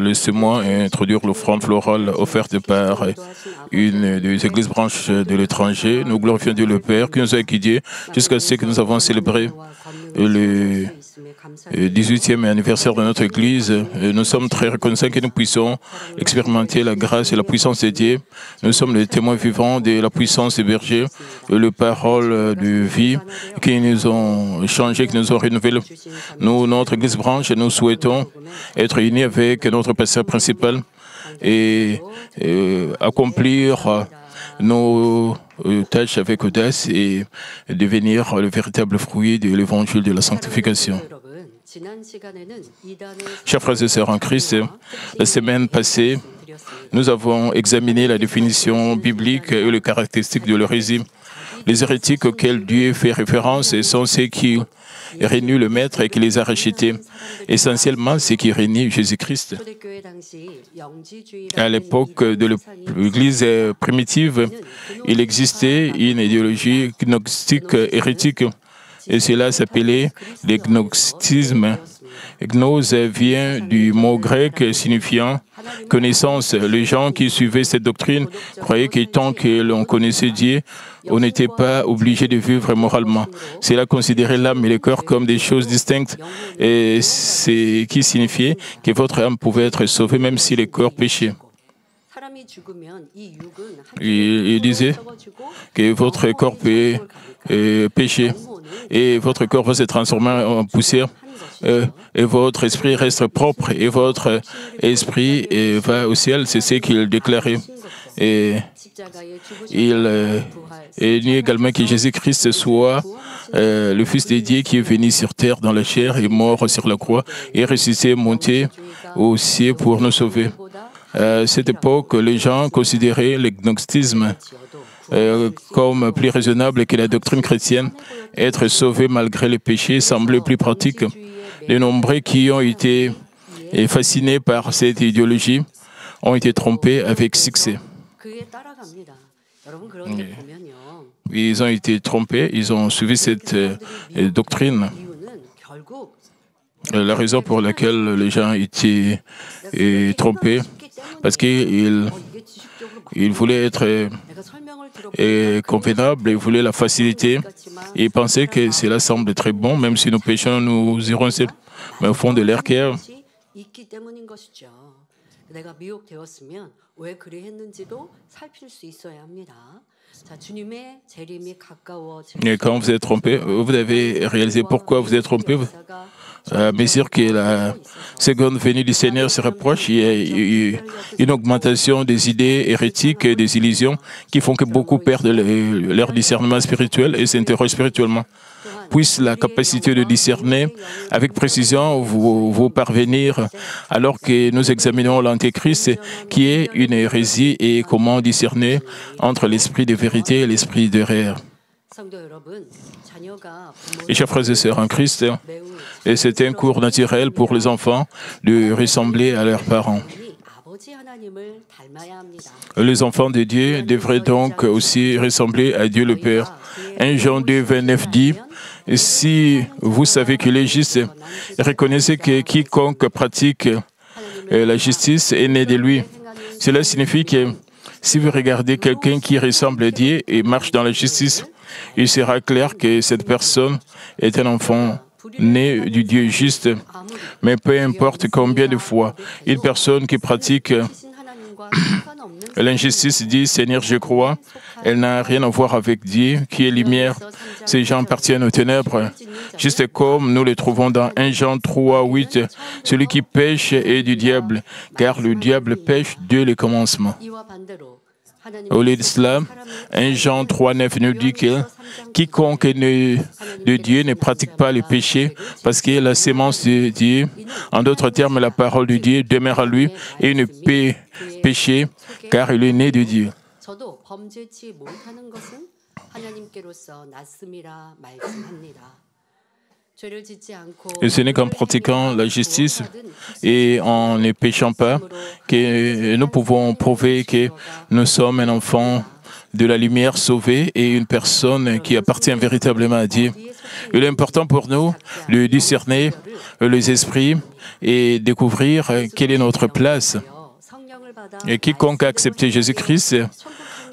Laissez-moi introduire l'offrande florale offerte par une des églises branches de l'étranger. Nous glorifions Dieu le Père qui nous a guidés jusqu'à ce que nous avons célébré le 18e anniversaire de notre Église. Nous sommes très reconnaissants que nous puissions expérimenter la grâce et la puissance de Dieu. Nous sommes les témoins vivants de la puissance des bergers, les paroles de vie qui nous ont changé, qui nous ont renouvelés. Nous, notre Église branche, nous souhaitons être unis avec notre pasteur principal et accomplir nos tâches avec audace et devenir le véritable fruit de l'évangile de la sanctification. Chers frères et sœurs en Christ, la semaine passée, nous avons examiné la définition biblique et les caractéristiques de l'hérésie. Les hérétiques auxquels Dieu fait référence sont ceux qui renient le Maître et qui les a rachetés. Essentiellement, ceux qui renient Jésus-Christ. À l'époque de l'Église primitive, il existait une idéologie gnostique hérétique. Et cela s'appelait le gnosticisme. Gnose vient du mot grec signifiant connaissance. Les gens qui suivaient cette doctrine croyaient que tant que l'on connaissait Dieu, on n'était pas obligé de vivre moralement. Cela considérait l'âme et le cœur comme des choses distinctes, et ce qui signifiait que votre âme pouvait être sauvée même si le corps péchait. Il disait que votre corps peut pécher et votre corps va se transformer en poussière et votre esprit reste propre et votre esprit va au ciel. C'est ce qu'il déclarait. Et il dit également que Jésus-Christ soit le Fils de Dieu qui est venu sur terre dans la chair et mort sur la croix et ressuscité, monté au ciel pour nous sauver. À cette époque, les gens considéraient le gnosticisme comme plus raisonnable que la doctrine chrétienne. Être sauvé malgré les péchés semblait plus pratique. Les nombreux qui ont été fascinés par cette idéologie ont été trompés avec succès. Ils ont été trompés, ils ont suivi cette doctrine. La raison pour laquelle les gens étaient trompés, parce qu'ils voulaient être convenables, ils voulaient la facilité, et ils pensaient que cela semble très bon, même si nous péchons, nous irons mais au fond de leur cœur. Et quand vous êtes trompé, vous devez réaliser pourquoi vous êtes trompé. À mesure que la seconde venue du Seigneur se rapproche, il y a une augmentation des idées hérétiques et des illusions qui font que beaucoup perdent leur discernement spirituel et s'interrogent spirituellement. Puisse la capacité de discerner avec précision vous parvenir alors que nous examinons l'Antéchrist qui est une hérésie et comment discerner entre l'esprit de vérité et l'esprit d'erreur. Et chers frères et sœurs en Christ, c'est un cours naturel pour les enfants de ressembler à leurs parents. Les enfants de Dieu devraient donc aussi ressembler à Dieu le Père. 1 Jean 2, 29 dit « Si vous savez qu'il est juste, reconnaissez que quiconque pratique la justice est né de lui. » Cela signifie que si vous regardez quelqu'un qui ressemble à Dieu et marche dans la justice, il sera clair que cette personne est un enfant né du Dieu juste. Mais peu importe combien de fois une personne qui pratique l'injustice dit « Seigneur, je crois », elle n'a rien à voir avec Dieu qui est lumière. Ces gens appartiennent aux ténèbres, juste comme nous les trouvons dans 1 Jean 3, 8. Celui qui pêche est du diable, car le diable pêche dès le commencement. Au lieu de cela, 1 Jean 3, 9 nous dit que quiconque est né de Dieu ne pratique pas le péché parce que la sémence de Dieu, en d'autres termes, la parole de Dieu demeure à lui et il ne peut pécher car il est né de Dieu. Et ce n'est qu'en pratiquant la justice et en ne péchant pas que nous pouvons prouver que nous sommes un enfant de la lumière sauvé et une personne qui appartient véritablement à Dieu. Il est important pour nous de discerner les esprits et découvrir quelle est notre place. Et quiconque a accepté Jésus-Christ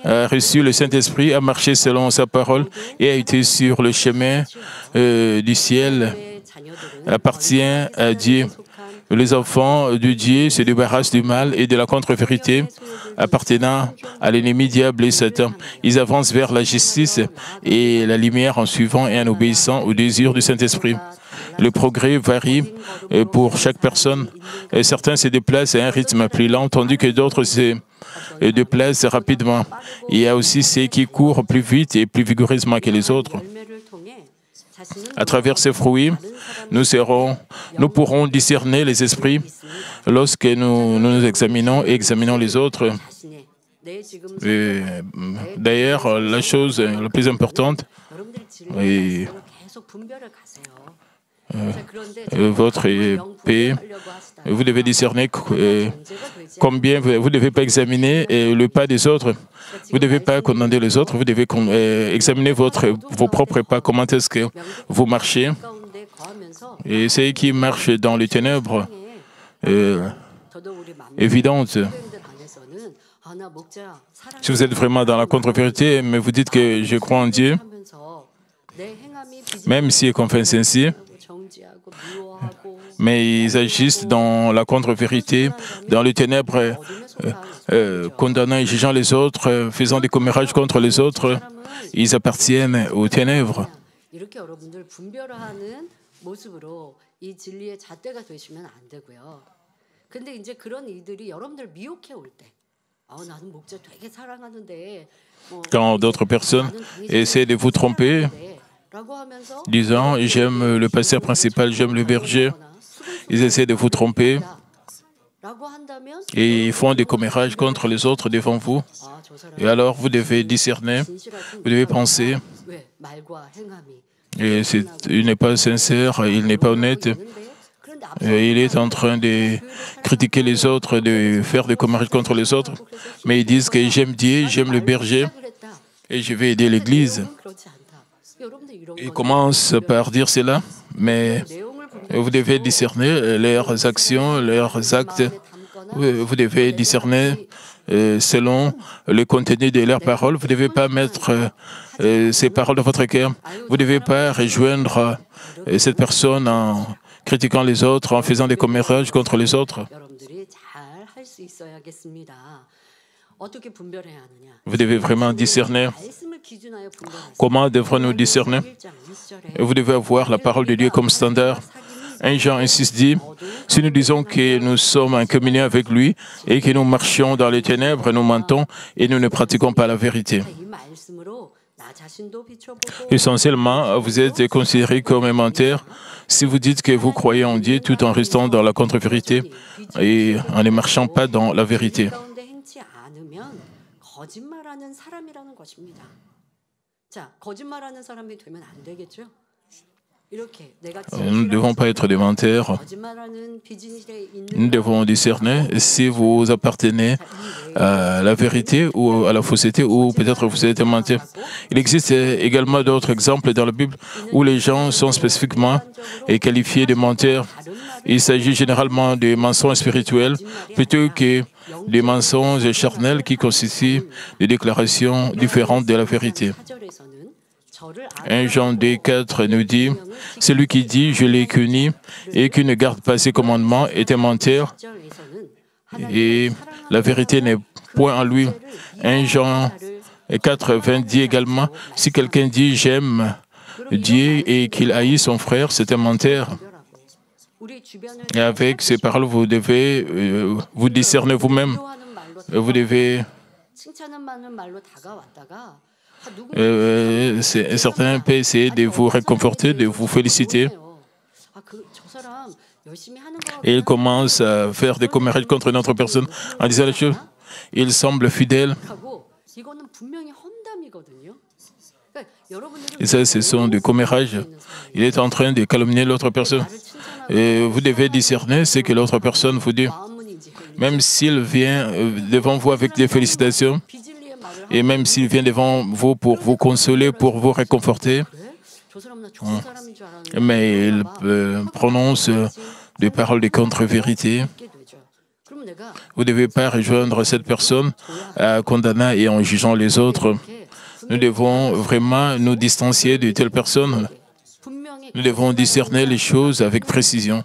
a reçu le Saint-Esprit, a marché selon sa parole et a été sur le chemin du ciel, appartient à Dieu. Les enfants de Dieu se débarrassent du mal et de la contre-vérité appartenant à l'ennemi diable et Satan. Ils avancent vers la justice et la lumière en suivant et en obéissant au désir du Saint-Esprit. Le progrès varie pour chaque personne. Certains se déplacent à un rythme plus lent, tandis que d'autres se déplacent rapidement. Il y a aussi ceux qui courent plus vite et plus vigoureusement que les autres. À travers ces fruits, nous pourrons discerner les esprits lorsque nous examinons et examinons les autres. D'ailleurs, la chose la plus importante est votre paix. Vous devez discerner combien vous ne devez pas examiner le pas des autres. Vous ne devez pas condamner les autres, vous devez examiner vos propres pas, comment est-ce que vous marchez. Et ceux qui marchent dans les ténèbres évidentes, si vous êtes vraiment dans la contre-vérité, mais vous dites que je crois en Dieu, même s'ils confessent ainsi, mais ils agissent dans la contre-vérité, dans les ténèbres, condamnant et jugeant les autres, faisant des commérages contre les autres, ils appartiennent aux ténèbres. Quand d'autres personnes essaient de vous tromper, disant « j'aime le pasteur principal, j'aime le berger », ils essaient de vous tromper et ils font des commérages contre les autres devant vous. Et alors vous devez discerner, vous devez penser, et il n'est pas sincère, il n'est pas honnête, il est en train de critiquer les autres, de faire des commérages contre les autres, mais ils disent que j'aime Dieu, j'aime le berger et je vais aider l'Église. Ils commencent par dire cela, mais vous devez discerner leurs actions, leurs actes. Vous devez discerner selon le contenu de leurs paroles. Vous ne devez pas mettre ces paroles dans votre cœur. Vous ne devez pas rejoindre cette personne en critiquant les autres, en faisant des commérages contre les autres. Vous devez vraiment discerner. Comment devrons-nous discerner? Vous devez avoir la parole de Dieu comme standard. 1 Jean 6 dit, si nous disons que nous sommes en communion avec lui et que nous marchions dans les ténèbres, nous mentons et nous ne pratiquons pas la vérité. Essentiellement, vous êtes considéré comme un menteur si vous dites que vous croyez en Dieu tout en restant dans la contre-vérité et en ne marchant pas dans la vérité. Nous ne devons pas être des menteurs. Nous devons discerner si vous appartenez à la vérité ou à la fausseté, ou peut-être vous êtes un menteur. Il existe également d'autres exemples dans la Bible où les gens sont spécifiquement qualifiés de menteurs. Il s'agit généralement de mensonges spirituels plutôt que des mensonges charnels qui constituent des déclarations différentes de la vérité. 1 Jean 2,4 nous dit, « Celui qui dit « Je l'ai connu » et qui ne garde pas ses commandements est un menteur, et la vérité n'est point en lui. » 1 Jean 4,20 dit également, « Si quelqu'un dit « J'aime Dieu » et qu'il haït son frère, c'est un menteur. » Et avec ces paroles, vous devez vous discerner vous-même. Vous devez... certains peuvent essayer de vous réconforter, de vous féliciter. Et ils commencent à faire des commérages contre une autre personne en disant les choses. Ils semblent fidèles. Et ça, ce sont des commérages. Il est en train de calomnier l'autre personne. Et vous devez discerner ce que l'autre personne vous dit. Même s'il vient devant vous avec des félicitations, et même s'il vient devant vous pour vous consoler, pour vous réconforter, mais ils prononcent des paroles de contre-vérité. Vous ne devez pas rejoindre cette personne en condamnant et en jugeant les autres. Nous devons vraiment nous distancier de telle personne. Nous devons discerner les choses avec précision.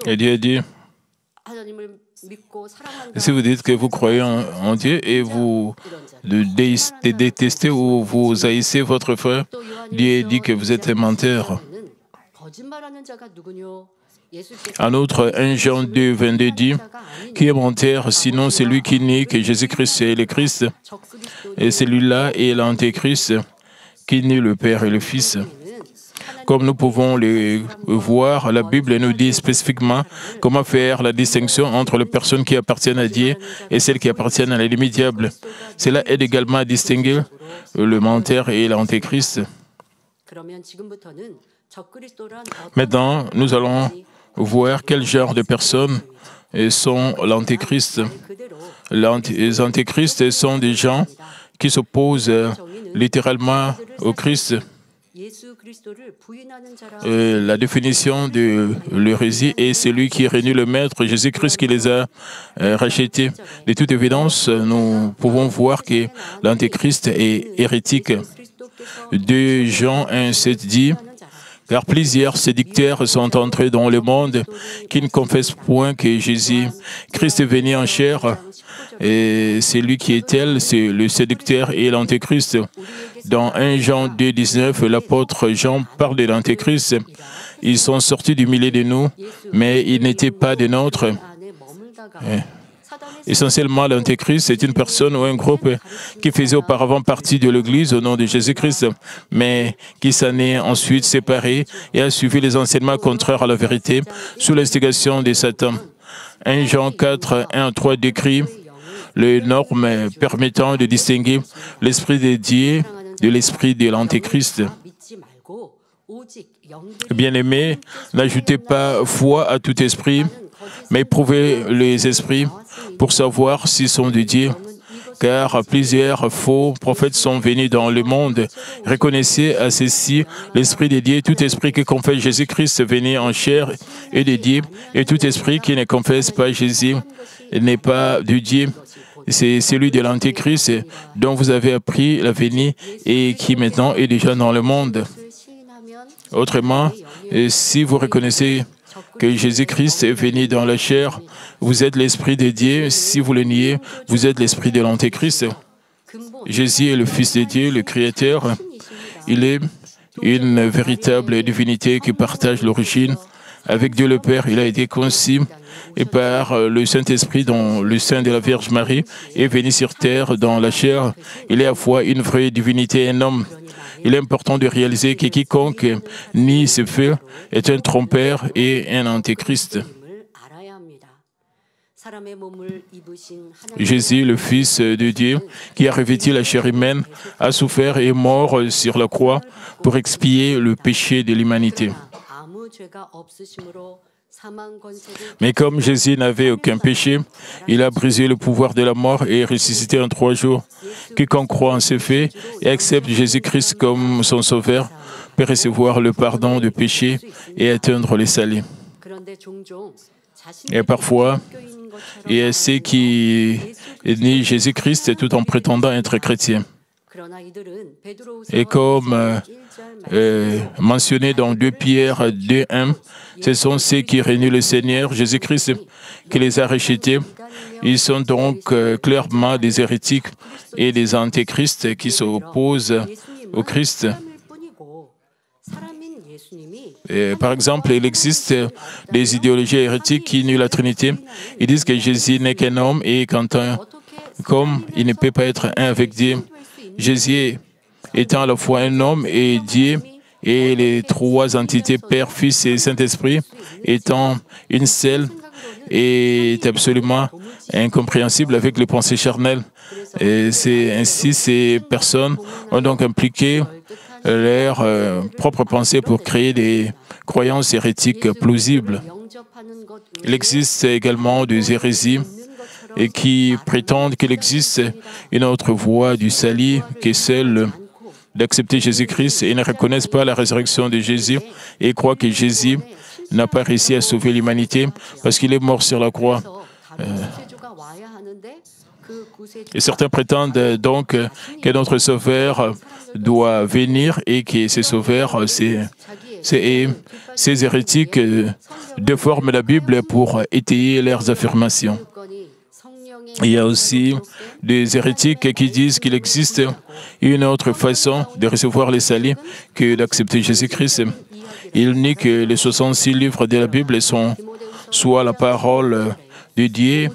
Et Dieu dit, si vous dites que vous croyez en Dieu et vous le détestez ou vous haïssez votre frère, Dieu dit que vous êtes un menteur. En outre, 1 Jean 2, 22 dit, qui est menteur, sinon c'est lui qui nie que Jésus-Christ est le Christ, et celui-là est l'Antéchrist, qui nie le Père et le Fils. Comme nous pouvons le voir, la Bible nous dit spécifiquement comment faire la distinction entre les personnes qui appartiennent à Dieu et celles qui appartiennent à l'ennemi diable. Cela aide également à distinguer le menteur et l'Antéchrist. Maintenant, nous allons voir quel genre de personnes sont l'Antéchrist. Les Antéchrists sont des gens qui s'opposent littéralement au Christ. La définition de l'hérésie est celui qui renie le Maître, Jésus-Christ qui les a rachetés. De toute évidence, nous pouvons voir que l'Antéchrist est hérétique. 2 Jean 1, 7 dit, car plusieurs séducteurs sont entrés dans le monde qui ne confessent point que Jésus-Christ est venu en chair. Et c'est lui qui est tel, c'est le séducteur et l'Antéchrist. Dans 1 Jean 2, 19, l'apôtre Jean parle de l'Antéchrist. Ils sont sortis du milieu de nous, mais ils n'étaient pas des nôtres. Essentiellement, l'Antéchrist est une personne ou un groupe qui faisait auparavant partie de l'Église au nom de Jésus-Christ, mais qui s'en est ensuite séparé et a suivi les enseignements contraires à la vérité sous l'instigation de Satan. 1 Jean 4, 1 à 3 décrit les normes permettant de distinguer l'esprit de Dieu de l'esprit de l'Antéchrist. Bien-aimés, n'ajoutez pas foi à tout esprit, mais prouvez les esprits pour savoir s'ils sont de Dieu, car plusieurs faux prophètes sont venus dans le monde. Reconnaissez à ceci l'Esprit de Dieu, tout esprit qui confesse Jésus-Christ venu en chair est de Dieu, et tout esprit qui ne confesse pas Jésus n'est pas de Dieu. C'est celui de l'Antéchrist dont vous avez appris la venue et qui maintenant est déjà dans le monde. Autrement, si vous reconnaissez que Jésus-Christ est venu dans la chair, vous êtes l'Esprit de Dieu. Si vous le niez, vous êtes l'Esprit de l'Antéchrist. Jésus est le Fils de Dieu, le Créateur. Il est une véritable divinité qui partage l'origine. Avec Dieu le Père, il a été conçu et par le Saint-Esprit dans le sein de la Vierge Marie est venu sur terre dans la chair. Il est à la fois une vraie divinité et un homme. Il est important de réaliser que quiconque nie ce fait est un trompeur et un antéchrist. Jésus, le Fils de Dieu, qui a revêtu la chair humaine, a souffert et est mort sur la croix pour expier le péché de l'humanité. Mais comme Jésus n'avait aucun péché, il a brisé le pouvoir de la mort et est ressuscité en 3 jours. Quiconque croit en ces faits et accepte Jésus-Christ comme son sauveur peut recevoir le pardon du péché et atteindre les saluts. Et parfois, il y a ceux qui nient Jésus-Christ tout en prétendant être chrétiens. Et comme mentionné dans 2 Pierre 2, 1, ce sont ceux qui renient le Seigneur Jésus-Christ qui les a rachetés. Ils sont donc clairement des hérétiques et des antéchrists qui s'opposent au Christ. Par exemple, il existe des idéologies hérétiques qui nient la Trinité. Ils disent que Jésus n'est qu'un homme et comme il ne peut pas être un avec Dieu, Jésus étant à la fois un homme et Dieu, et les 3 entités, Père, Fils et Saint-Esprit, étant une seule, est absolument incompréhensible avec les pensées charnelles. Et c'est ainsi ces personnes ont donc impliqué leur propre pensée pour créer des croyances hérétiques plausibles. Il existe également des hérésies et qui prétendent qu'il existe une autre voie du salut qui est celle d'accepter Jésus-Christ et ne reconnaissent pas la résurrection de Jésus et croient que Jésus n'a pas réussi à sauver l'humanité parce qu'il est mort sur la croix. Et certains prétendent donc que notre Sauveur doit venir et que ces sauveurs, ces hérétiques déforment la Bible pour étayer leurs affirmations. Il y a aussi des hérétiques qui disent qu'il existe une autre façon de recevoir les saluts que d'accepter Jésus-Christ. Ils nient que les 66 livres de la Bible sont soit la parole de Dieu,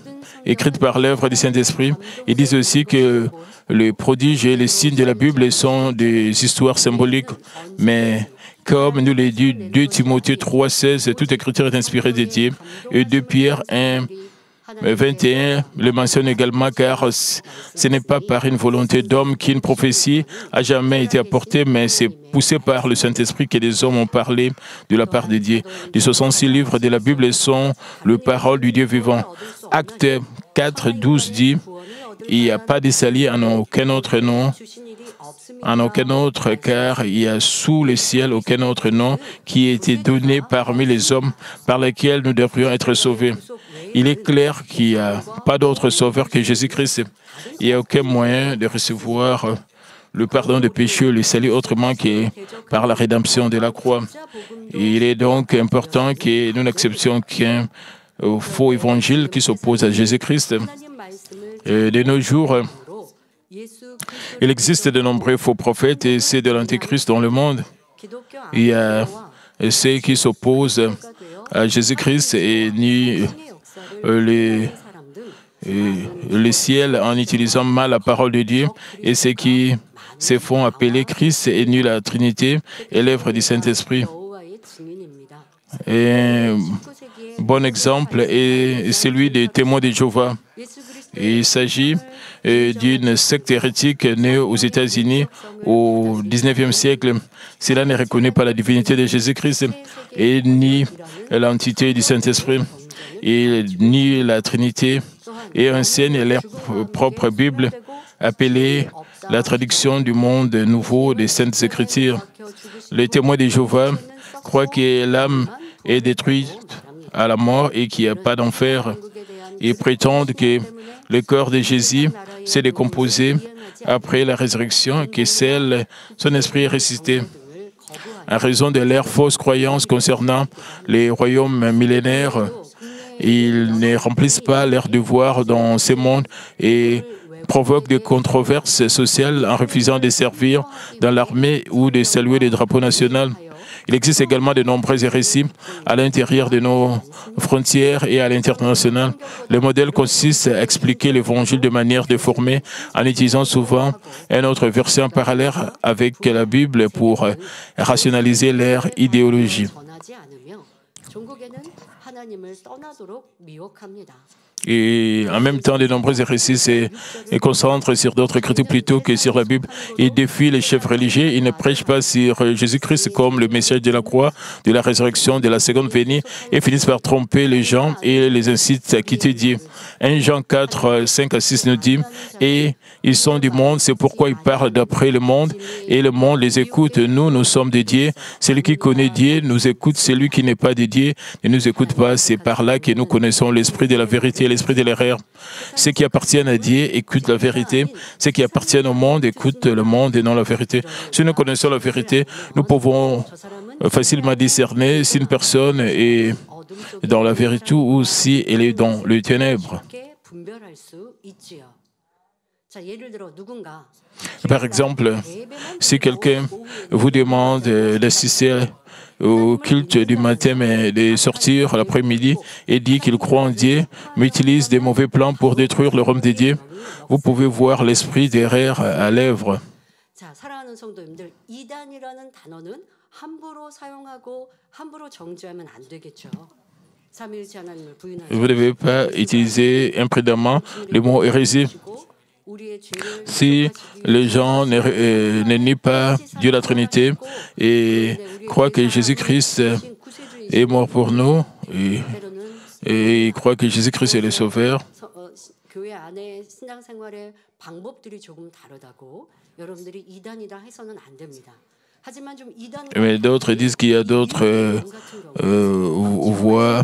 écrite par l'œuvre du Saint-Esprit. Ils disent aussi que les prodiges et les signes de la Bible sont des histoires symboliques. Mais comme nous l'a dit 2 Timothée 3,16, toute écriture est inspirée de Dieu. Et 2 Pierre 1, 21 le mentionne également, car ce n'est pas par une volonté d'homme qu'une prophétie a jamais été apportée, mais c'est poussé par le Saint-Esprit que les hommes ont parlé de la part de Dieu. Les 66 livres de la Bible sont les paroles du Dieu vivant. Acte 4, 12 dit « Il n'y a pas de salut en aucun autre nom, en aucun autre, car il y a sous le ciel aucun autre nom qui ait été donné parmi les hommes par lequel nous devrions être sauvés. » Il est clair qu'il n'y a pas d'autre sauveur que Jésus-Christ. Il n'y a aucun moyen de recevoir le pardon des péchés, le salut autrement que par la rédemption de la croix. Il est donc important que nous n'acceptions qu'un faux évangile qui s'oppose à Jésus-Christ. De nos jours, il existe de nombreux faux prophètes et c'est de l'Antéchrist dans le monde. Il y a ceux qui s'opposent à Jésus-Christ et nient les ciels en utilisant mal la parole de Dieu et ceux qui se font appeler Christ et nient la Trinité et l'œuvre du Saint-Esprit. Un bon exemple est celui des témoins de Jéhovah. Il s'agit d'une secte hérétique née aux États-Unis au XIXe siècle. Cela ne reconnaît pas la divinité de Jésus-Christ et nie l'entité du Saint-Esprit. Il nie la Trinité et enseigne leur propre Bible appelée la traduction du monde nouveau des Saintes Écritures. Les témoins de Jéhovah croient que l'âme est détruite à la mort et qu'il n'y a pas d'enfer. Ils prétendent que le corps de Jésus s'est décomposé après la résurrection, que son esprit est ressuscité. En raison de leurs fausses croyances concernant les royaumes millénaires, ils ne remplissent pas leurs devoirs dans ce monde et provoquent des controverses sociales en refusant de servir dans l'armée ou de saluer les drapeaux nationaux. Il existe également de nombreux hérésies à l'intérieur de nos frontières et à l'international. Le modèle consiste à expliquer l'Évangile de manière déformée en utilisant souvent une autre version parallèle avec la Bible pour rationaliser leur idéologie. Et en même temps, de nombreux hérésies se concentrent sur d'autres écritures plutôt que sur la Bible. Ils défient les chefs religieux. Ils ne prêchent pas sur Jésus-Christ comme le message de la croix, de la résurrection, de la seconde venue, et finissent par tromper les gens et les incitent à quitter Dieu. 1 Jean 4, 5 à 6 nous dit « Et ils sont du monde, c'est pourquoi ils parlent d'après le monde, et le monde les écoute. Nous, nous sommes de Dieu. Celui qui connaît Dieu nous écoute. Celui qui n'est pas de Dieu ne nous écoute pas. C'est par là que nous connaissons l'esprit de la vérité et l'esprit de l'erreur. Ceux qui appartiennent à Dieu écoutent la vérité. Ceux qui appartiennent au monde écoutent le monde et non la vérité. Si nous connaissons la vérité, nous pouvons facilement discerner si une personne est dans la vérité ou si elle est dans les ténèbres. Par exemple, si quelqu'un vous demande d'assister au culte du matin et de sortir l'après-midi et dit qu'il croit en Dieu, mais utilise des mauvais plans pour détruire le royaume de Dieu, vous pouvez voir l'esprit derrière à l'œuvre. Vous ne devez pas utiliser imprudemment le mot hérésie. Si les gens ne nient pas Dieu la Trinité et croient que Jésus-Christ est mort pour nous et croient que Jésus-Christ est le Sauveur, mais d'autres disent qu'il y a d'autres voies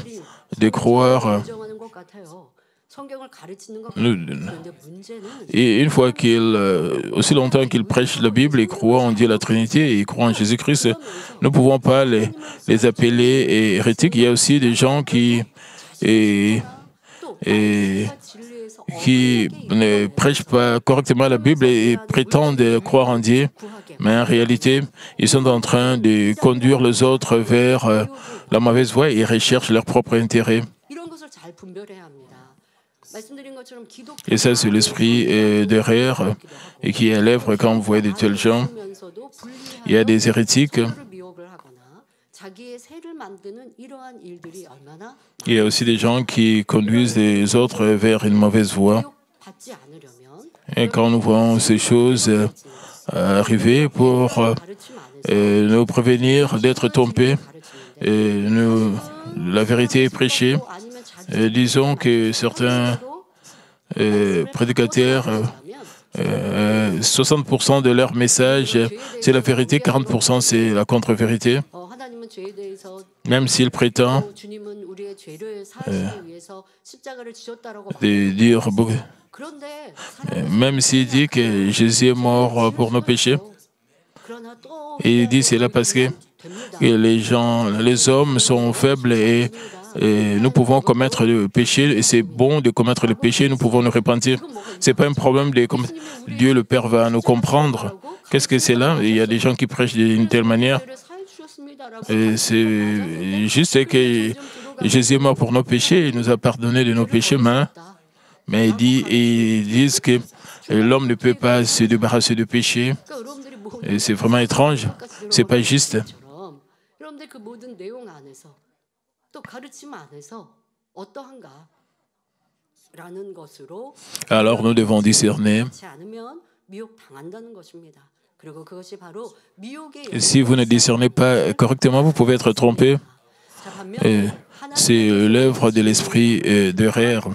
de croire. Et une fois aussi longtemps qu'ils prêchent la Bible et croient en Dieu la Trinité et croient en Jésus-Christ, nous ne pouvons pas les appeler hérétiques. Il y a aussi des gens qui ne prêchent pas correctement la Bible et prétendent croire en Dieu, mais en réalité, ils sont en train de conduire les autres vers la mauvaise voie et ils recherchent leur propre intérêt. Et ça, c'est l'esprit derrière et qui est à l'œuvre quand on voit de tels gens. Il y a des hérétiques. Il y a aussi des gens qui conduisent les autres vers une mauvaise voie. Et quand nous voyons ces choses arriver pour nous prévenir d'être trompés, la vérité est prêchée. Disons que certains prédicateurs, 60% de leur message, c'est la vérité, 40% c'est la contre-vérité. Même s'il prétend de dire, même s'il dit que Jésus est mort pour nos péchés, et il dit cela parce que les hommes sont faibles et nous pouvons commettre le péché, et c'est bon de commettre le péché, nous pouvons nous repentir. Ce n'est pas un problème de Dieu le Père va nous comprendre. Qu'est-ce que c'est là? Il y a des gens qui prêchent d'une telle manière. C'est juste que Jésus est mort pour nos péchés, il nous a pardonné de nos péchés, mais ils disent que l'homme ne peut pas se débarrasser de péché. Et c'est vraiment étrange, c'est pas juste. Alors nous devons discerner. Et si vous ne discernez pas correctement, vous pouvez être trompé. C'est l'œuvre de l'esprit derrière.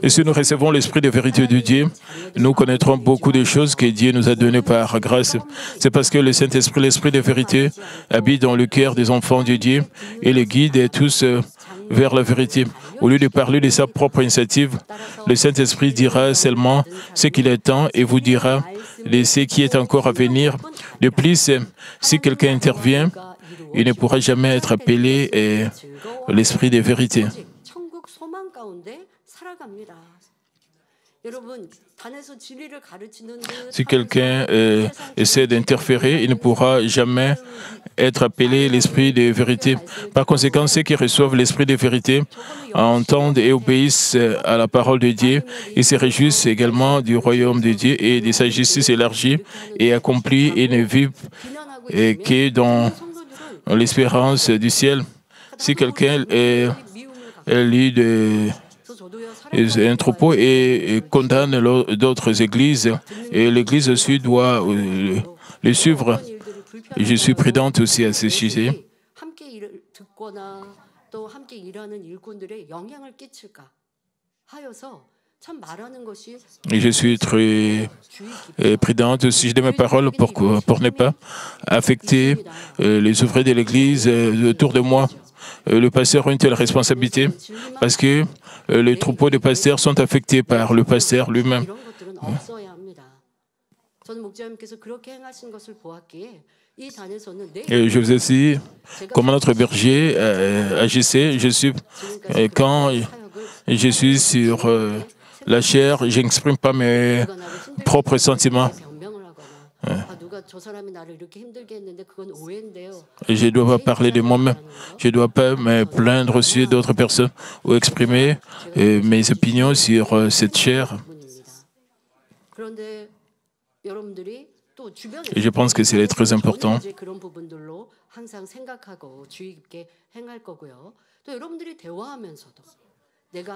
Et si nous recevons l'esprit de vérité de Dieu, nous connaîtrons beaucoup de choses que Dieu nous a données par grâce. C'est parce que le Saint-Esprit, l'esprit de vérité, habite dans le cœur des enfants de Dieu et les guide tous vers la vérité. Au lieu de parler de sa propre initiative, le Saint-Esprit dira seulement ce qu'il attend et vous dira de ce qui est encore à venir. De plus, si quelqu'un intervient, il ne pourra jamais être appelé l'esprit de vérité. Si quelqu'un essaie d'interférer, il ne pourra jamais être appelé l'esprit de vérité. Par conséquent, ceux qui reçoivent l'esprit de vérité entendent et obéissent à la parole de Dieu. Ils se réjouissent également du royaume de Dieu et de sa justice élargie et accomplie et ne vivent que dans l'espérance du ciel. Si quelqu'un lit un troupeau et condamne d'autres églises, et l'église aussi doit les suivre. Je suis prudente aussi à ce sujet. Et je suis très prudente au sujet de mes paroles pour ne pas affecter les ouvriers de l'église autour de moi. Le pasteur a une telle responsabilité parce que les troupeaux de pasteurs sont affectés par le pasteur lui-même. Et je vous ai dit comment notre berger agissait. Quand je suis sur la chair, je n'exprime pas mes propres sentiments. Je ne dois pas parler de moi-même. Je ne dois pas me plaindre sur d'autres personnes ou exprimer mes opinions sur cette chair. Et je pense que c'est très important.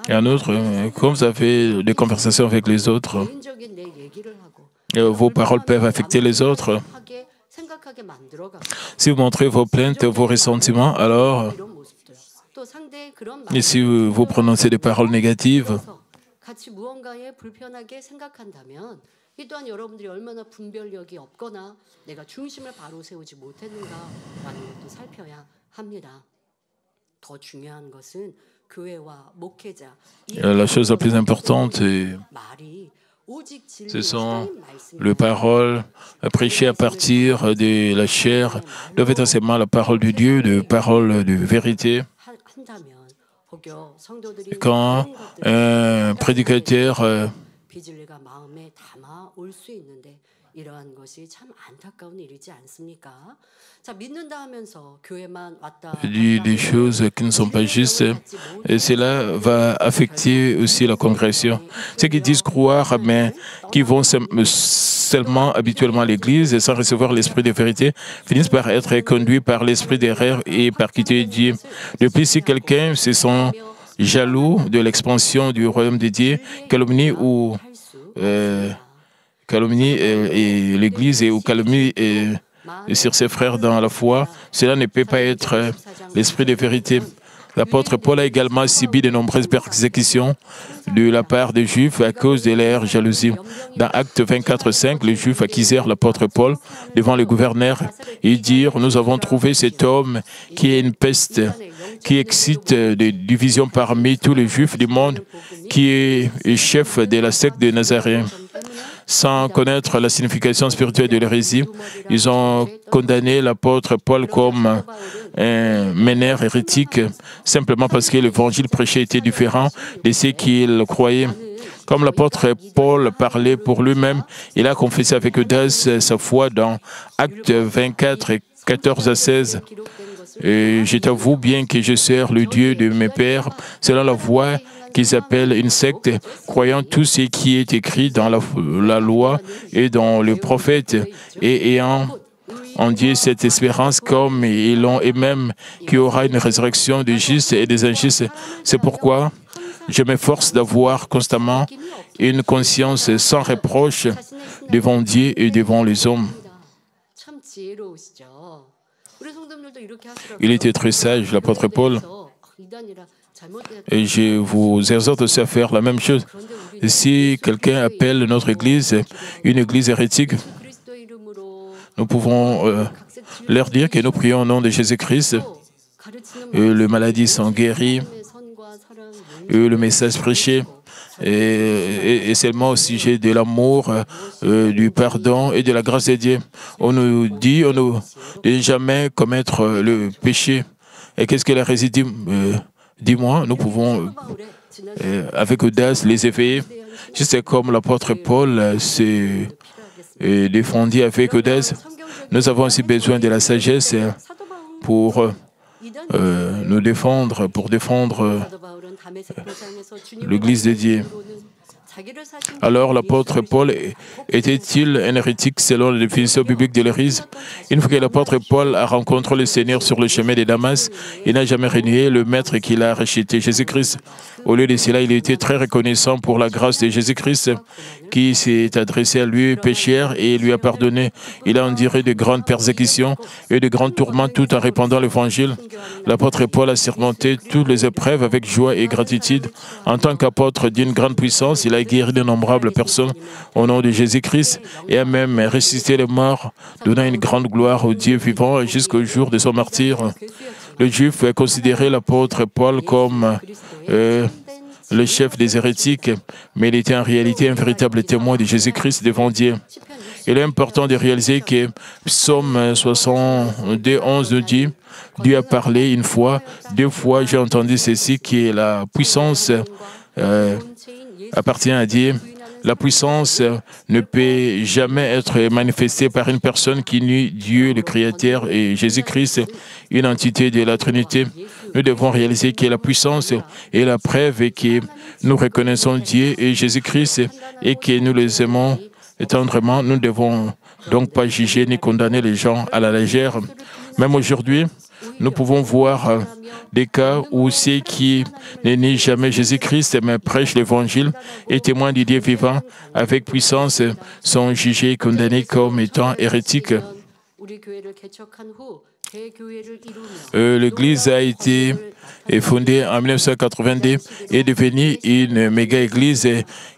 Et un autre, quand vous avez des conversations avec les autres, vos paroles peuvent affecter les autres. Si vous montrez vos plaintes, vos ressentiments, alors, et si vous prononcez des paroles négatives, 이 또한 여러분들이 얼마나 분별력이 없거나 내가 중심을 바로 세우지 못했는가라는 것도 살펴야 합니다. 더 중요한 것은 교회와 목회자. La chose la plus importante, ce sont les paroles prêchées à partir de la chair, doivent être seulement la parole de Dieu, de parole de vérité. Quand un prédicateur dit des choses qui ne sont pas justes, et cela va affecter aussi la congrégation. Ceux qui disent croire, mais qui vont seulement habituellement à l'Église sans recevoir l'esprit de vérité, finissent par être conduits par l'esprit d'erreur et par quitter Dieu. De plus, si quelqu'un se sent jaloux de l'expansion du royaume de Dieu, calomnie l'Église ou calomnie sur ses frères dans la foi, cela ne peut pas être l'esprit de vérité. L'apôtre Paul a également subi de nombreuses persécutions de la part des Juifs à cause de leur jalousie. Dans Actes 24:5, les Juifs accusèrent l'apôtre Paul devant le gouverneur et dirent « Nous avons trouvé cet homme qui est une peste, qui excite des divisions parmi tous les Juifs du monde, qui est chef de la secte de Nazaréens. » Sans connaître la signification spirituelle de l'hérésie, ils ont condamné l'apôtre Paul comme un meneur hérétique, simplement parce que l'évangile prêché était différent de ce qu'il croyait. Comme l'apôtre Paul parlait pour lui-même, il a confessé avec audace sa foi dans Actes 24, 14 à 16. Et je t'avoue bien que je sers le Dieu de mes pères, selon la voie qu'ils appellent une secte, croyant tout ce qui est écrit dans la loi et dans les prophètes, et ayant en Dieu cette espérance comme ils l'ont, et même qu'il y aura une résurrection des justes et des injustes. C'est pourquoi je m'efforce d'avoir constamment une conscience sans reproche devant Dieu et devant les hommes. Il était très sage, l'apôtre Paul. Et je vous exhorte aussi à faire la même chose. Si quelqu'un appelle notre Église une Église hérétique, nous pouvons leur dire que nous prions au nom de Jésus-Christ. Les maladies sont guéries, le message prêché est seulement au sujet de l'amour, du pardon et de la grâce de Dieu. On nous dit de ne jamais commettre le péché. Et qu'est-ce que la hérésie dit? Dis-moi, nous pouvons, avec audace, les éveiller. Juste comme l'apôtre Paul s'est défendu avec audace, nous avons aussi besoin de la sagesse pour nous défendre, pour défendre l'Église de Dieu. Alors, l'apôtre Paul était-il un hérétique selon la définition biblique de l'hérésie? Une fois que l'apôtre Paul a rencontré le Seigneur sur le chemin de Damas, il n'a jamais renié le maître qu'il a rejeté, Jésus-Christ. Au lieu de cela, il était très reconnaissant pour la grâce de Jésus-Christ qui s'est adressé à lui, pécheur, et lui a pardonné. Il a enduré de grandes persécutions et de grands tourments tout en répandant l'Évangile. L'apôtre Paul a surmonté toutes les épreuves avec joie et gratitude. En tant qu'apôtre d'une grande puissance, il a guéri d'innombrables personnes au nom de Jésus-Christ et a même ressuscité les morts, donnant une grande gloire au Dieu vivant jusqu'au jour de son martyre. Le Juif a considéré l'apôtre Paul comme le chef des hérétiques, mais il était en réalité un véritable témoin de Jésus-Christ devant Dieu. Il est important de réaliser que Psaume 62, 11 nous dit « Dieu a parlé une fois, deux fois j'ai entendu ceci, que la puissance appartient à Dieu. La puissance ne peut jamais être manifestée par une personne qui nie Dieu, le Créateur, et Jésus-Christ, une entité de la Trinité. Nous devons réaliser que la puissance est la preuve et que nous reconnaissons Dieu et Jésus-Christ et que nous les aimons tendrement. Nous ne devons donc pas juger ni condamner les gens à la légère. Même aujourd'hui, nous pouvons voir des cas où ceux qui ne nient jamais Jésus-Christ, mais prêchent l'Évangile et témoignent du Dieu vivant avec puissance, sont jugés et condamnés comme étant hérétiques. L'Église a été fondée en 1982 et est devenue une méga-église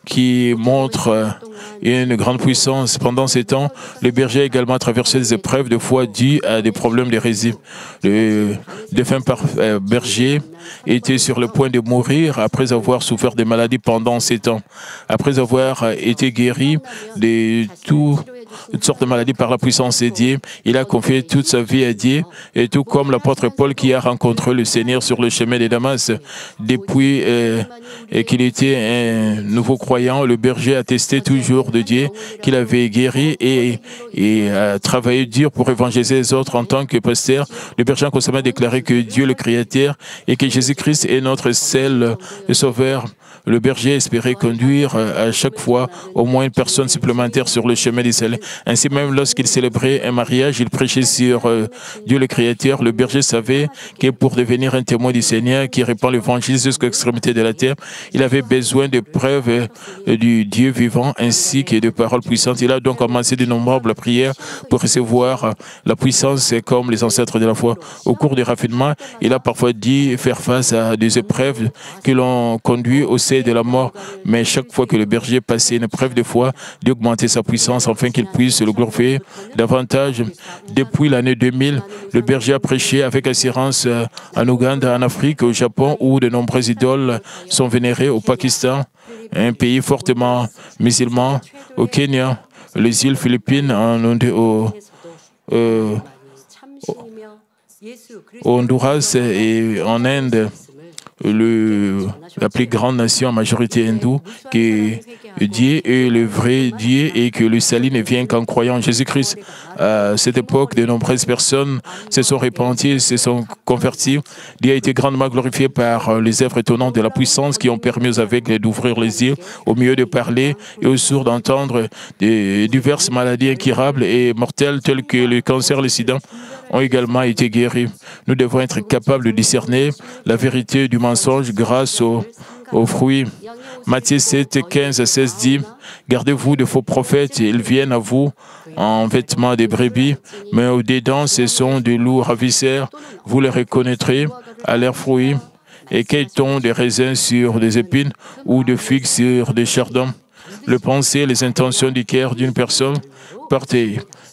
qui montre une grande puissance. Pendant ces temps, le berger a également traversé des épreuves de foi dues à des problèmes d'hérésie. Le défunt berger était sur le point de mourir après avoir souffert de maladies pendant ces temps. Après avoir été guéri de toutes sortes de maladies par la puissance de Dieu, il a confié toute sa vie à Dieu, et tout comme l'apôtre Paul qui a rencontré le Seigneur sur le chemin de Damas. Depuis qu'il était un nouveau croyant, le berger attestait toujours de Dieu qu'il avait guéri et a travaillé dur pour évangéliser les autres en tant que pasteur. Le berger a constamment déclaré que Dieu le Créateur et que Jésus-Christ est notre seul Sauveur. Le berger espérait conduire à chaque fois au moins une personne supplémentaire sur le chemin du salut. Ainsi même, lorsqu'il célébrait un mariage, il prêchait sur Dieu le Créateur. Le berger savait que pour devenir un témoin du Seigneur qui répand l'évangile jusqu'à l'extrémité de la terre, il avait besoin de preuves du Dieu vivant ainsi que de paroles puissantes. Il a donc commencé d'innombrables prières pour recevoir la puissance comme les ancêtres de la foi. Au cours du raffinement, il a parfois dû faire face à des épreuves qui l'ont conduit au de la mort, mais chaque fois que le berger passait une épreuve de foi, d'augmenter sa puissance afin qu'il puisse le glorifier davantage. Depuis l'année 2000, le berger a prêché avec assurance en Ouganda, en Afrique, au Japon, où de nombreuses idoles sont vénérées, au Pakistan, un pays fortement musulman, au Kenya, les îles Philippines, au Honduras et en Inde. La plus grande nation en majorité hindoue, que Dieu est le vrai Dieu et que le salut ne vient qu'en croyant en Jésus-Christ. À cette époque, de nombreuses personnes se sont répandues, se sont converties. Dieu a été grandement glorifié par les œuvres étonnantes de la puissance qui ont permis aux aveugles d'ouvrir les yeux, au mieux de parler et aux sourds d'entendre. Diverses maladies incurables et mortelles telles que le cancer, le sida ont également été guéries. Nous devons être capables de discerner la vérité du mensonge grâce aux fruits. Matthieu 7, 15 à 16 dit « Gardez-vous de faux prophètes, ils viennent à vous en vêtements de brebis, mais au-dedans ce sont des loups ravisseurs. Vous les reconnaîtrez à leurs fruits. Et cueille-t-on des raisins sur des épines ou des figues sur des chardons? Le pensée et les intentions du cœur d'une personne portent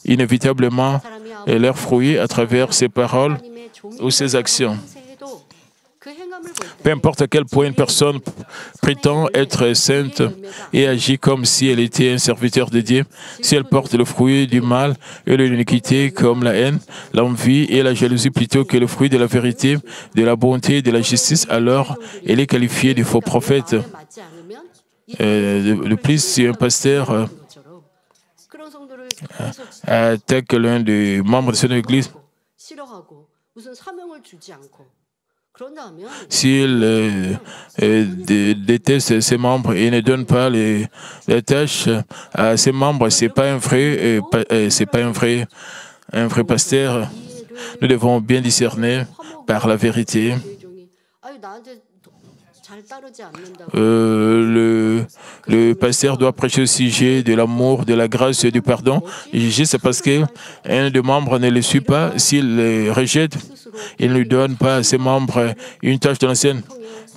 inévitablement leurs fruits à travers ses paroles ou ses actions. » Peu importe à quel point une personne prétend être sainte et agit comme si elle était un serviteur de Dieu, si elle porte le fruit du mal et de l'iniquité comme la haine, l'envie et la jalousie plutôt que le fruit de la vérité, de la bonté et de la justice, alors elle est qualifiée de faux prophète. De plus, si un pasteur attaque l'un des membres de son église, s'il déteste ses membres et ne donne pas les tâches à ses membres, c'est pas un vrai pasteur. Nous devons bien discerner par la vérité. Le pasteur doit prêcher au sujet de l'amour, de la grâce et du pardon. Juste parce qu'un des membres ne le suit pas, s'il le rejette, il ne donne pas à ses membres une tâche de l'ancienne.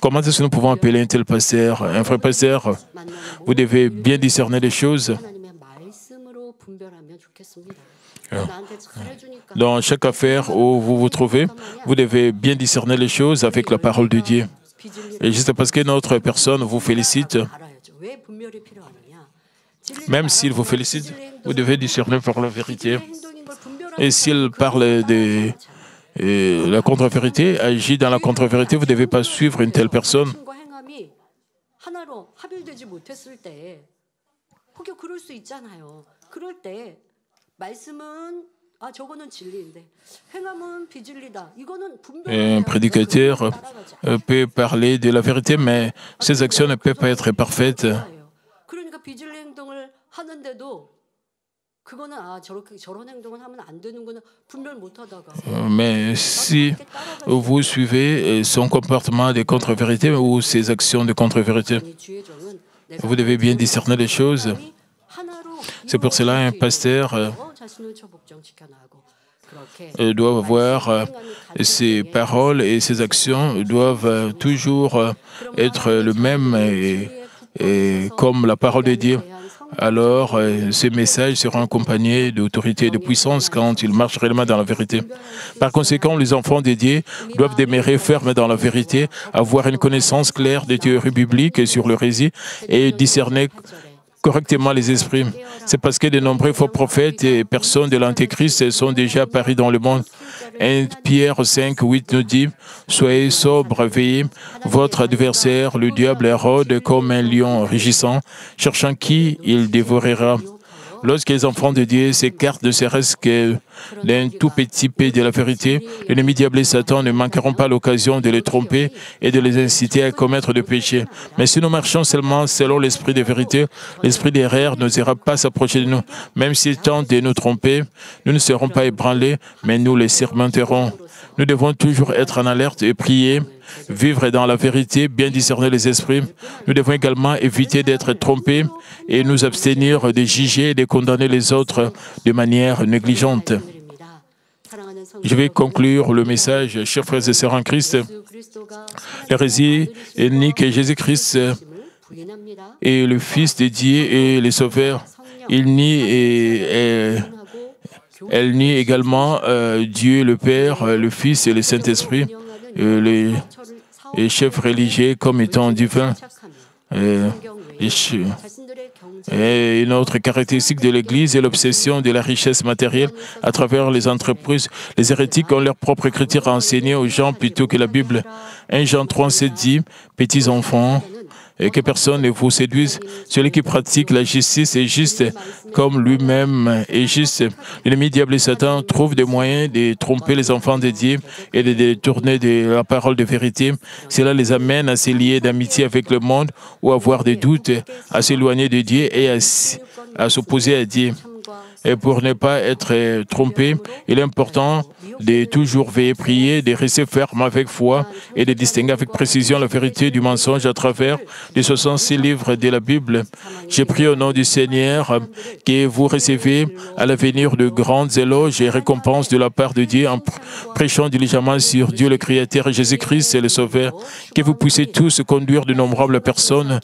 Comment est-ce que nous pouvons appeler un tel pasteur un vrai pasteur? Vous devez bien discerner les choses. Dans chaque affaire où vous vous trouvez, vous devez bien discerner les choses avec la parole de Dieu. Et juste parce que notre personne vous félicite, même s'il vous félicite, vous devez discerner par la vérité. Et s'il parle de la contre-vérité, agit dans la contre-vérité, vous ne devez pas suivre une telle personne. Un prédicateur peut parler de la vérité, mais ses actions ne peuvent pas être parfaites. Mais si vous suivez son comportement de contre-vérité ou ses actions de contre-vérité, vous devez bien discerner les choses. C'est pour cela un pasteur doit avoir ses paroles et ses actions doivent toujours être le même et comme la parole de Dieu. Alors, ces messages seront accompagnés d'autorité et de puissance quand ils marchent réellement dans la vérité. Par conséquent, les enfants dédiés doivent demeurer fermes dans la vérité, avoir une connaissance claire des théories bibliques sur le récit et discerner correctement les esprits. C'est parce que de nombreux faux prophètes et personnes de l'Antéchrist sont déjà apparus dans le monde. 1 Pierre 5, 8 nous dit « Soyez sobres, veillez. Votre adversaire, le diable, rôde comme un lion rugissant, cherchant qui il dévorera. » Lorsque les enfants de Dieu s'écartent de ces risques d'un tout petit peu de la vérité, l'ennemi diable et Satan ne manqueront pas l'occasion de les tromper et de les inciter à commettre des péchés. Mais si nous marchons seulement selon l'esprit de vérité, l'esprit d'erreur n'osera pas s'approcher de nous. Même s'il tente de nous tromper, nous ne serons pas ébranlés, mais nous les surmonterons. Nous devons toujours être en alerte et prier, vivre dans la vérité, bien discerner les esprits. Nous devons également éviter d'être trompés et nous abstenir de juger et de condamner les autres de manière négligente. Je vais conclure le message, chers frères et sœurs en Christ. L'hérésie nie que Jésus-Christ est le Fils de Dieu et le Sauveur. Il nie elle nie également Dieu le Père, le Fils et le Saint-Esprit, les chefs religieux comme étant divins. Et une autre caractéristique de l'Église est l'obsession de la richesse matérielle à travers les entreprises. Les hérétiques ont leur propre écriture à enseigner aux gens plutôt que la Bible. 1 Jean 3,7 dit « Petits enfants, et que personne ne vous séduise. Celui qui pratique la justice est juste comme lui-même est juste. » L'ennemi diable et Satan trouve des moyens de tromper les enfants de Dieu et de détourner de la parole de vérité. Cela les amène à se lier d'amitié avec le monde ou à avoir des doutes, à s'éloigner de Dieu et à s'opposer à Dieu. Et pour ne pas être trompé, il est important de toujours veiller, prier, de rester ferme avec foi et de distinguer avec précision la vérité du mensonge à travers les 66 livres de la Bible. Je prie au nom du Seigneur que vous recevez à l'avenir de grandes éloges et récompenses de la part de Dieu en prêchant diligemment sur Dieu le Créateur et Jésus-Christ et le Sauveur. Que vous puissiez tous conduire d'innombrables personnes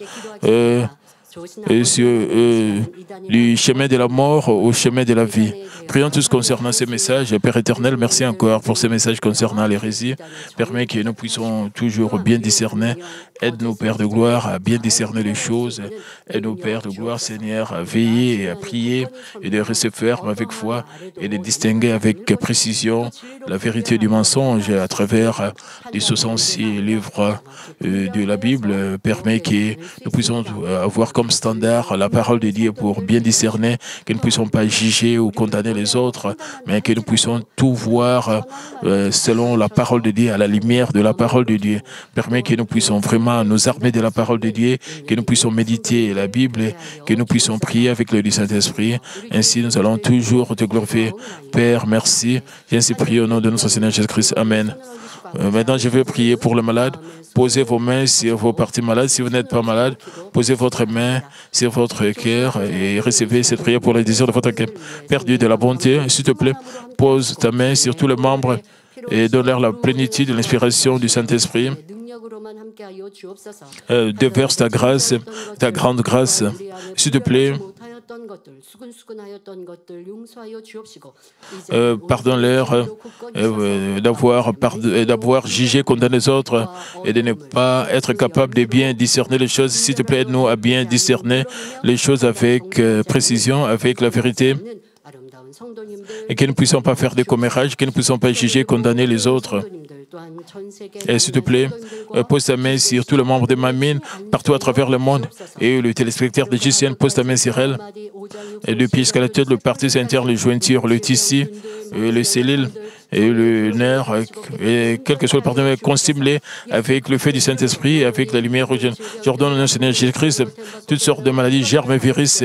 du chemin de la mort au chemin de la vie. Prions tous concernant ces messages. Père éternel, merci encore pour ces messages concernant l'hérésie. Permets que nous puissions toujours bien discerner. Aide-nous, Père de gloire, à bien discerner les choses. Aide-nous, Père de gloire, Seigneur, à veiller et à prier et de rester ferme avec foi et de distinguer avec précision la vérité du mensonge à travers les 66 livres de la Bible. Permets que nous puissions avoir comme standard la parole de Dieu pour bien discerner, que nous ne puissions pas juger ou condamner les autres, mais que nous puissions tout voir selon la parole de Dieu, à la lumière de la parole de Dieu. Permets que nous puissions vraiment nous armer de la parole de Dieu, que nous puissions méditer la Bible, que nous puissions prier avec le Saint-Esprit. Ainsi, nous allons toujours te glorifier. Père, merci. J'ai ainsi prié au nom de notre Seigneur Jésus-Christ. Amen. Maintenant, je vais prier pour le malade. Posez vos mains sur vos parties malades. Si vous n'êtes pas malade, posez votre main sur votre cœur et recevez cette prière pour les désirs de votre cœur. Père Dieu de la bonté, s'il te plaît, pose ta main sur tous les membres et donne-leur la plénitude de l'inspiration du Saint-Esprit. Déverse ta grâce, ta grande grâce, s'il te plaît. Pardonne-leur d'avoir jugé, condamné les autres et de ne pas être capable de bien discerner les choses. S'il te plaît, aide-nous à bien discerner les choses avec précision, avec la vérité. Et que nous ne puissions pas faire des commérages, que nous ne puissions pas juger, condamner les autres. Et s'il te plaît, pose ta main sur tous les membres de Mamine, partout à travers le monde. Et le téléspectateur de JCN, pose ta main sur elle. Et depuis jusqu'à la tête, le parti interne, les jointures, le tissu, les cellules. et le nerf, et quel que soit le partenaire, consume-les avec le feu du Saint-Esprit, avec la lumière. J'ordonne au nom du Seigneur Jésus-Christ, toutes sortes de maladies, germes et virus,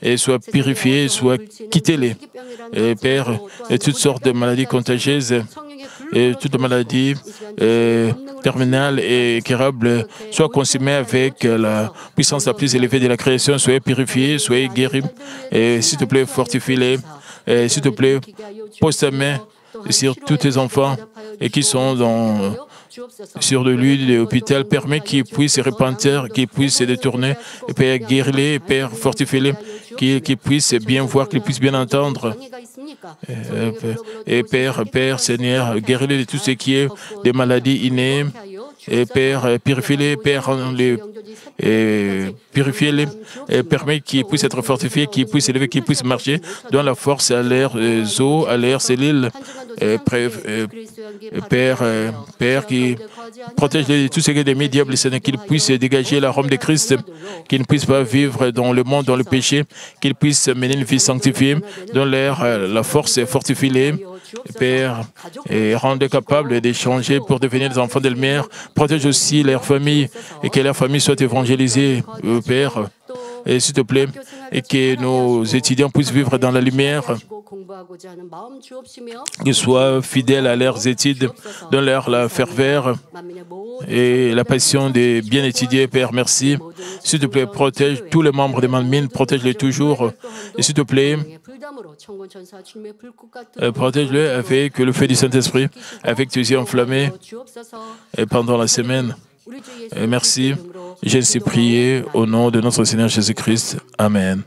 et soient purifiés, soient quittez-les. Et Père, et toutes sortes de maladies contagieuses, et toutes maladies terminales et incurables soient consumées avec la puissance la plus élevée de la création, soyez purifiés, soyez guéris, et s'il te plaît, fortifie-les, et s'il te plaît, pose ta main sur tous tes enfants et qui sont sur de l'huile de l'hôpital, permet qu'ils puissent se repentir, qu'ils puissent se détourner, et Père, guéris-les, Père, fortifie-les, qu'ils puissent bien voir, qu'ils puissent bien entendre. Et Père, Seigneur, guéris-les de tout ce qui est des maladies innées. Et Père, purifie-les, Père, purifiez-les, et permet qu'ils puissent être fortifiés, qu'ils puissent s'élever, qu'ils puissent marcher dans la force à leurs os, à leurs cellules. Père, qui protège tout ce qui est des diables, Seigneur, qu'ils puissent dégager l'arôme de Christ, qu'ils ne puissent pas vivre dans le monde, dans le péché, qu'ils puissent mener une vie sanctifiée, dans la force fortifie-les, Père, et rendre capables d'échanger pour devenir des enfants de lumière. Protège aussi leur famille et que leur famille soit évangélisée, Père. Et s'il te plaît, et que nos étudiants puissent vivre dans la lumière, qu'ils soient fidèles à leurs études, dans la ferveur et la passion de bien étudier, Père, merci. S'il te plaît, protège tous les membres des Manmin, protège-les toujours. Et s'il te plaît, protège-les avec le feu du Saint-Esprit, avec tes yeux enflammés et pendant la semaine. Merci. J'ai ainsi prié au nom de notre Seigneur Jésus-Christ. Amen.